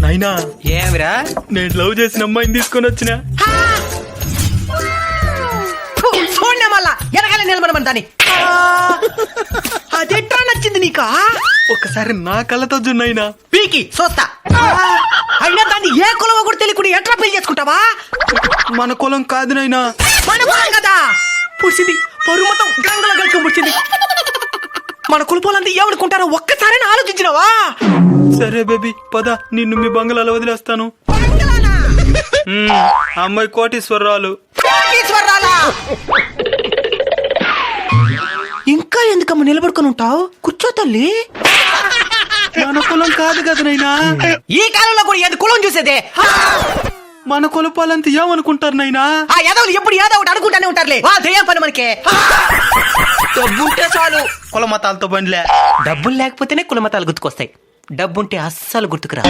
నాయనా ఏమిరా? నేను లవ్ చేసిన అమ్మాయిని తీసుకొని వచ్చిన. చూడండి మళ్ళా ఎనకాల నిలబడమని దాని అదెట్రా నచ్చింది నీకా? ఒకసారి నా కళ్ళతో చూడైనా. పీకి చూస్తా. అయినా దాన్ని ఏ కులమో కూడా తెలియకుండా ఎట్లా పెళ్లి చేసుకుంటావా? మన కులం కాదు నాయనా. మన కులం కదా పుడిచింది, పరువు మొత్తం గంగలో గంగ పుడిచింది. మన కులపోలంతా ఏమనుకుంటారో ఒక్కసారైనా ఆలోచించినావా? సరే బేబీ పద, నిన్ను మీ బంగ్లాలో వదిలేస్తాను. అమ్మాయి కోటీశ్వరరాలు. ఇంకా ఎందుకమ్మ నిలబడుకొని ఉంటావు? కూర్చో తల్లి. మన కులం కాదు కదా నైనా. ఈ కాలంలో కూడా ఏది కులం చూసేదే? మన కులపాలంతా ఏమనుకుంటారు నైనా? ఆ యాదవులు ఎప్పుడు ఏదో ఒకటి అనుకుంటానే ఉంటారులే. దయ్యం పని మనకే. డబ్బుంటే చాలు. కుల మతాలతో బండిలే. డబ్బులు లేకపోతేనే కుల మతాలు గుర్తుకొస్తాయి. డబ్బుంటే అస్సలు గుర్తుకురా.